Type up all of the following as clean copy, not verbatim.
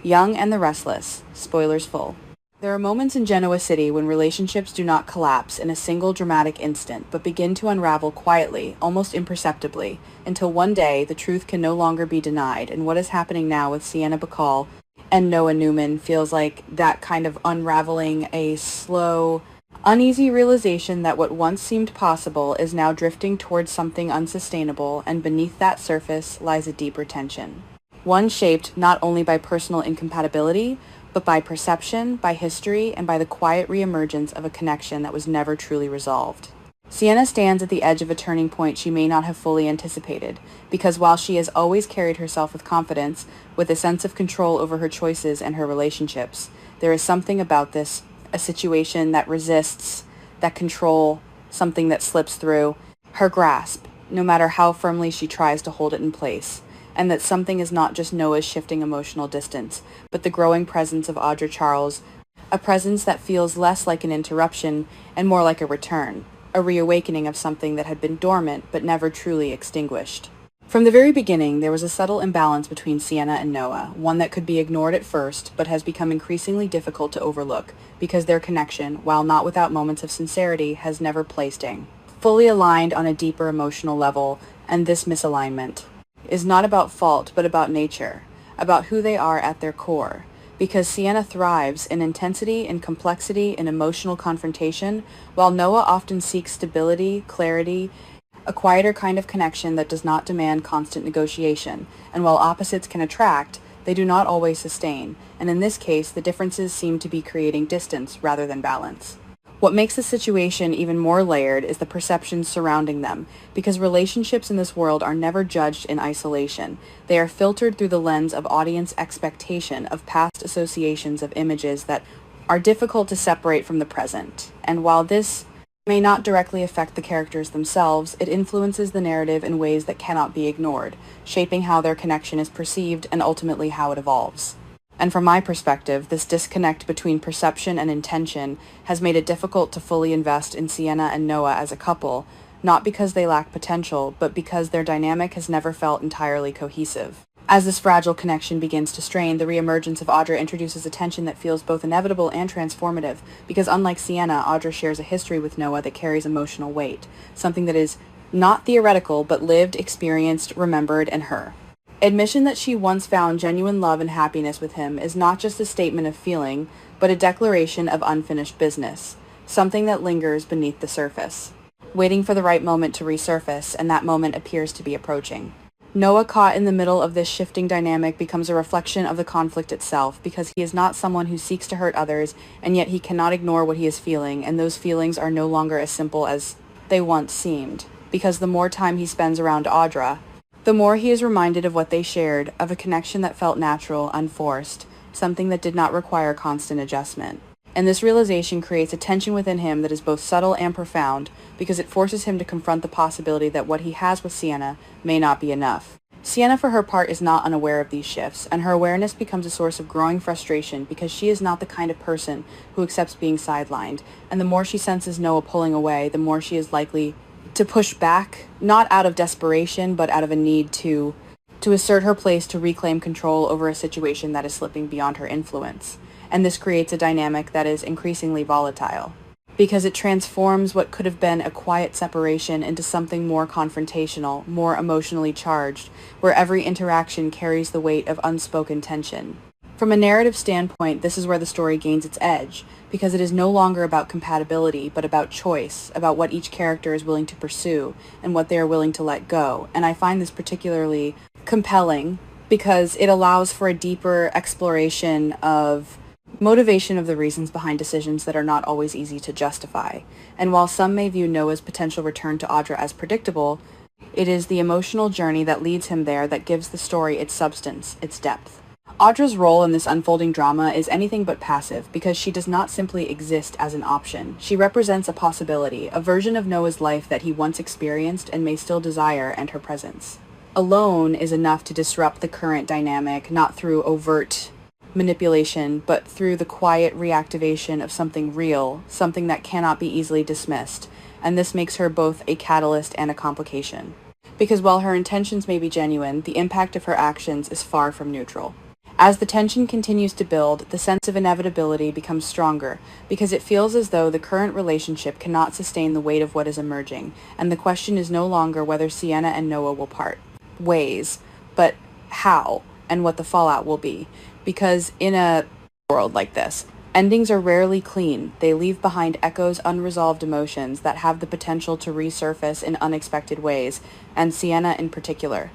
Young and the Restless, spoilers full. There are moments in Genoa City when relationships do not collapse in a single dramatic instant, but begin to unravel quietly, almost imperceptibly, until one day the truth can no longer be denied, and what is happening now with Sienna Bacall and Noah Newman feels like that kind of unraveling, a slow, uneasy realization that what once seemed possible is now drifting towards something unsustainable, and beneath that surface lies a deeper tension. One shaped not only by personal incompatibility, but by perception, by history, and by the quiet reemergence of a connection that was never truly resolved. Sienna stands at the edge of a turning point she may not have fully anticipated, because while she has always carried herself with confidence, with a sense of control over her choices and her relationships, there is something about this, a situation that resists that control, something that slips through her grasp, no matter how firmly she tries to hold it in place. And that something is not just Noah's shifting emotional distance, but the growing presence of Audra Charles, a presence that feels less like an interruption and more like a return, a reawakening of something that had been dormant but never truly extinguished. From the very beginning, there was a subtle imbalance between Sienna and Noah, one that could be ignored at first, but has become increasingly difficult to overlook, because their connection, while not without moments of sincerity, has never placed fully aligned on a deeper emotional level, and this misalignment is not about fault, but about nature, about who they are at their core. Because Sienna thrives in intensity, in complexity, in emotional confrontation, while Noah often seeks stability, clarity, a quieter kind of connection that does not demand constant negotiation. And while opposites can attract, they do not always sustain, and in this case, the differences seem to be creating distance rather than balance. What makes the situation even more layered is the perceptions surrounding them, because relationships in this world are never judged in isolation. They are filtered through the lens of audience expectation, of past associations of images that are difficult to separate from the present. And while this may not directly affect the characters themselves, it influences the narrative in ways that cannot be ignored, shaping how their connection is perceived and ultimately how it evolves. And from my perspective, this disconnect between perception and intention has made it difficult to fully invest in Sienna and Noah as a couple, not because they lack potential, but because their dynamic has never felt entirely cohesive. As this fragile connection begins to strain, the reemergence of Audra introduces a tension that feels both inevitable and transformative, because unlike Sienna, Audra shares a history with Noah that carries emotional weight, something that is not theoretical, but lived, experienced, remembered in her. Admission that she once found genuine love and happiness with him is not just a statement of feeling, but a declaration of unfinished business, something that lingers beneath the surface, waiting for the right moment to resurface, and that moment appears to be approaching. Noah, caught in the middle of this shifting dynamic, becomes a reflection of the conflict itself, because he is not someone who seeks to hurt others, and yet he cannot ignore what he is feeling, and those feelings are no longer as simple as they once seemed, because the more time he spends around Audra, the more he is reminded of what they shared, of a connection that felt natural, unforced, something that did not require constant adjustment. And this realization creates a tension within him that is both subtle and profound, because it forces him to confront the possibility that what he has with Sienna may not be enough. Sienna, for her part, is not unaware of these shifts, and her awareness becomes a source of growing frustration because she is not the kind of person who accepts being sidelined, and the more she senses Noah pulling away, the more she is likely to push back, not out of desperation, but out of a need to assert her place, to reclaim control over a situation that is slipping beyond her influence. And this creates a dynamic that is increasingly volatile, because it transforms what could have been a quiet separation into something more confrontational, more emotionally charged, where every interaction carries the weight of unspoken tension. From a narrative standpoint, this is where the story gains its edge, because it is no longer about compatibility, but about choice, about what each character is willing to pursue, and what they are willing to let go. And I find this particularly compelling, because it allows for a deeper exploration of motivation of the reasons behind decisions that are not always easy to justify. And while some may view Noah's potential return to Audra as predictable, it is the emotional journey that leads him there that gives the story its substance, its depth. Audra's role in this unfolding drama is anything but passive, because she does not simply exist as an option. She represents a possibility, a version of Noah's life that he once experienced and may still desire, and her presence alone is enough to disrupt the current dynamic, not through overt manipulation, but through the quiet reactivation of something real, something that cannot be easily dismissed. And this makes her both a catalyst and a complication, because while her intentions may be genuine, the impact of her actions is far from neutral. As the tension continues to build, the sense of inevitability becomes stronger because it feels as though the current relationship cannot sustain the weight of what is emerging, and the question is no longer whether Sienna and Noah will part ways, but how and what the fallout will be. Because in a world like this, endings are rarely clean. They leave behind echoes, unresolved emotions that have the potential to resurface in unexpected ways, and Sienna in particular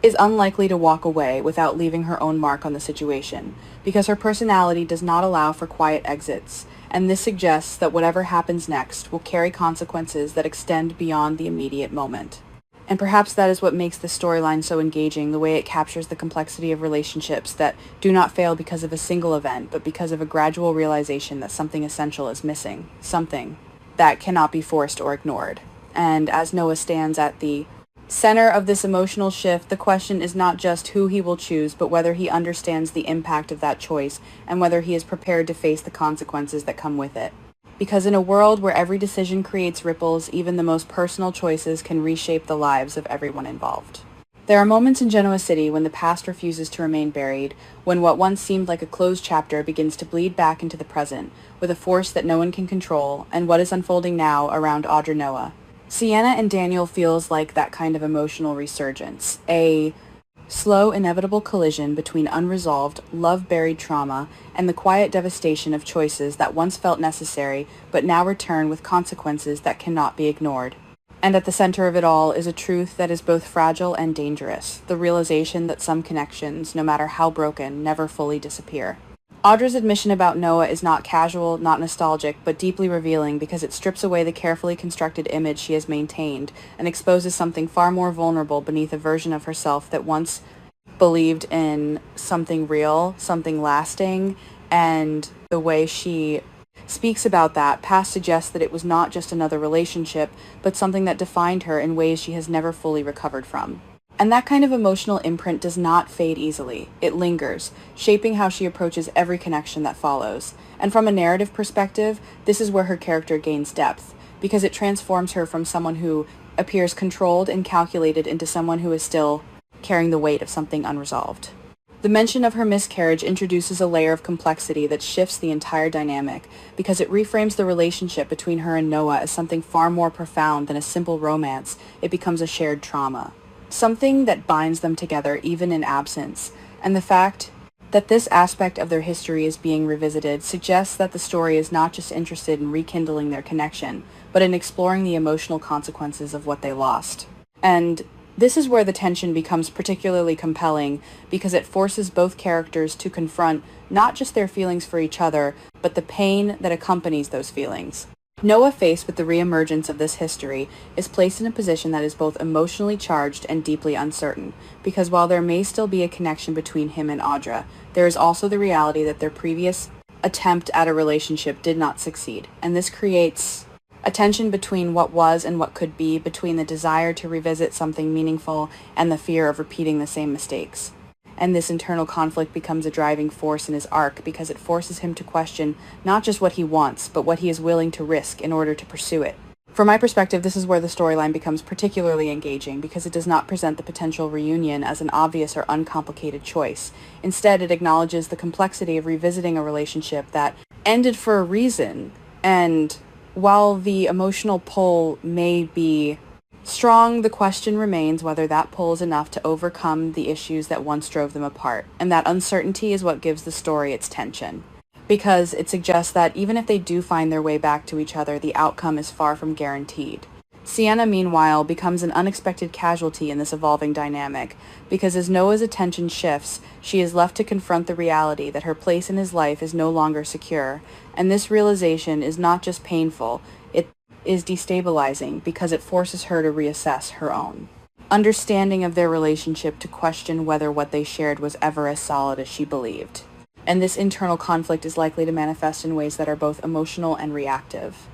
is unlikely to walk away without leaving her own mark on the situation, because her personality does not allow for quiet exits, and this suggests that whatever happens next will carry consequences that extend beyond the immediate moment. And perhaps that is what makes this storyline so engaging, the way it captures the complexity of relationships that do not fail because of a single event, but because of a gradual realization that something essential is missing, something that cannot be forced or ignored. And as Noah stands at the center of this emotional shift, the question is not just who he will choose, but whether he understands the impact of that choice and whether he is prepared to face the consequences that come with it. Because in a world where every decision creates ripples, even the most personal choices can reshape the lives of everyone involved. There are moments in Genoa City when the past refuses to remain buried, when what once seemed like a closed chapter begins to bleed back into the present, with a force that no one can control, and what is unfolding now around Audra Noah. Sienna and Daniel feels like that kind of emotional resurgence, a slow, inevitable collision between unresolved, love-buried trauma and the quiet devastation of choices that once felt necessary but now return with consequences that cannot be ignored. And at the center of it all is a truth that is both fragile and dangerous, the realization that some connections, no matter how broken, never fully disappear. Audra's admission about Noah is not casual, not nostalgic, but deeply revealing because it strips away the carefully constructed image she has maintained and exposes something far more vulnerable beneath a version of herself that once believed in something real, something lasting, and the way she speaks about that past suggests that it was not just another relationship, but something that defined her in ways she has never fully recovered from. And that kind of emotional imprint does not fade easily. It lingers, shaping how she approaches every connection that follows. And from a narrative perspective, this is where her character gains depth, because it transforms her from someone who appears controlled and calculated into someone who is still carrying the weight of something unresolved. The mention of her miscarriage introduces a layer of complexity that shifts the entire dynamic, because it reframes the relationship between her and Noah as something far more profound than a simple romance. It becomes a shared trauma, something that binds them together even in absence, and the fact that this aspect of their history is being revisited suggests that the story is not just interested in rekindling their connection, but in exploring the emotional consequences of what they lost. And this is where the tension becomes particularly compelling, because it forces both characters to confront not just their feelings for each other, but the pain that accompanies those feelings. Noah, faced with the reemergence of this history, is placed in a position that is both emotionally charged and deeply uncertain, because while there may still be a connection between him and Audra, there is also the reality that their previous attempt at a relationship did not succeed, and this creates a tension between what was and what could be, between the desire to revisit something meaningful and the fear of repeating the same mistakes. And this internal conflict becomes a driving force in his arc because it forces him to question not just what he wants, but what he is willing to risk in order to pursue it. From my perspective, this is where the storyline becomes particularly engaging because it does not present the potential reunion as an obvious or uncomplicated choice. Instead, it acknowledges the complexity of revisiting a relationship that ended for a reason, and while the emotional pull may be strong, the question remains whether that pull is enough to overcome the issues that once drove them apart, and that uncertainty is what gives the story its tension, because it suggests that even if they do find their way back to each other, the outcome is far from guaranteed. Sienna, meanwhile, becomes an unexpected casualty in this evolving dynamic, because as Noah's attention shifts, she is left to confront the reality that her place in his life is no longer secure, and this realization is not just painful, it is destabilizing because it forces her to reassess her own understanding of their relationship, to question whether what they shared was ever as solid as she believed. And this internal conflict is likely to manifest in ways that are both emotional and reactive.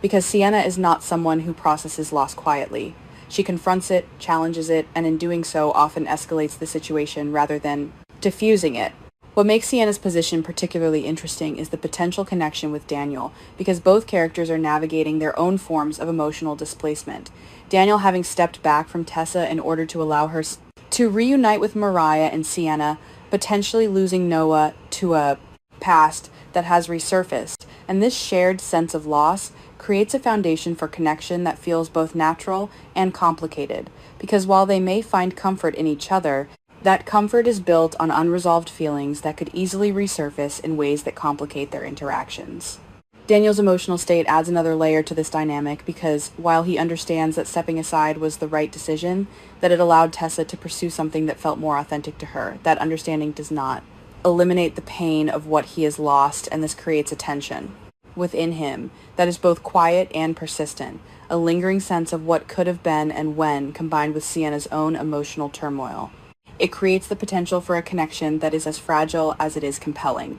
Because Sienna is not someone who processes loss quietly. She confronts it, challenges it, and in doing so often escalates the situation rather than diffusing it. What makes Sienna's position particularly interesting is the potential connection with Daniel, because both characters are navigating their own forms of emotional displacement. Daniel having stepped back from Tessa in order to allow her to reunite with Mariah, and Sienna potentially losing Noah to a past that has resurfaced, and this shared sense of loss creates a foundation for connection that feels both natural and complicated, because while they may find comfort in each other, that comfort is built on unresolved feelings that could easily resurface in ways that complicate their interactions. Daniel's emotional state adds another layer to this dynamic because while he understands that stepping aside was the right decision, that it allowed Tessa to pursue something that felt more authentic to her, that understanding does not eliminate the pain of what he has lost, and this creates a tension within him that is both quiet and persistent, a lingering sense of what could have been and when, combined with Sienna's own emotional turmoil. It creates the potential for a connection that is as fragile as it is compelling,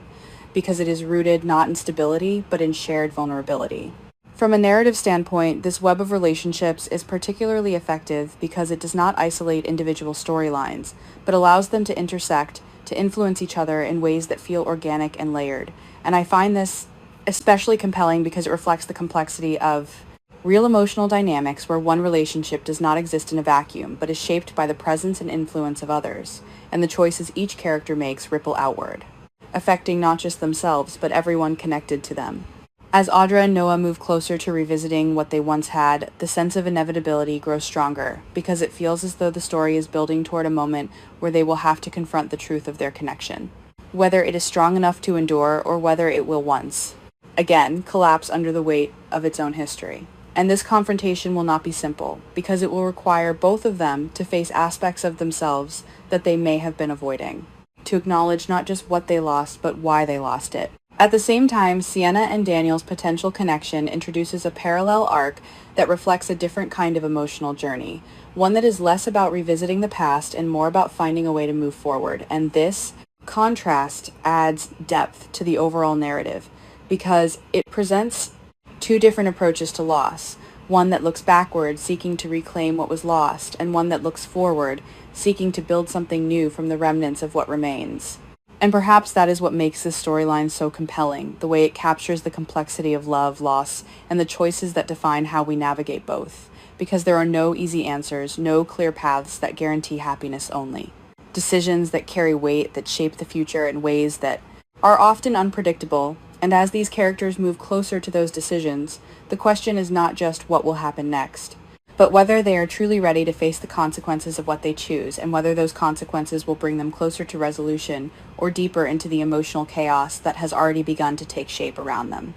because it is rooted not in stability, but in shared vulnerability. From a narrative standpoint, this web of relationships is particularly effective because it does not isolate individual storylines, but allows them to intersect, to influence each other in ways that feel organic and layered. And I find this especially compelling because it reflects the complexity of real emotional dynamics where one relationship does not exist in a vacuum, but is shaped by the presence and influence of others, and the choices each character makes ripple outward, affecting not just themselves, but everyone connected to them. As Audra and Noah move closer to revisiting what they once had, the sense of inevitability grows stronger, because it feels as though the story is building toward a moment where they will have to confront the truth of their connection, whether it is strong enough to endure or whether it will once, again, collapse under the weight of its own history. And this confrontation will not be simple, because it will require both of them to face aspects of themselves that they may have been avoiding, to acknowledge not just what they lost, but why they lost it. At the same time, Sienna and Daniel's potential connection introduces a parallel arc that reflects a different kind of emotional journey, one that is less about revisiting the past and more about finding a way to move forward. And this contrast adds depth to the overall narrative, because it presents two different approaches to loss, one that looks backward, seeking to reclaim what was lost, and one that looks forward, seeking to build something new from the remnants of what remains. And perhaps that is what makes this storyline so compelling, the way it captures the complexity of love, loss, and the choices that define how we navigate both, because there are no easy answers, no clear paths that guarantee happiness only. Decisions that carry weight, that shape the future in ways that are often unpredictable. And as these characters move closer to those decisions, the question is not just what will happen next, but whether they are truly ready to face the consequences of what they choose, and whether those consequences will bring them closer to resolution or deeper into the emotional chaos that has already begun to take shape around them.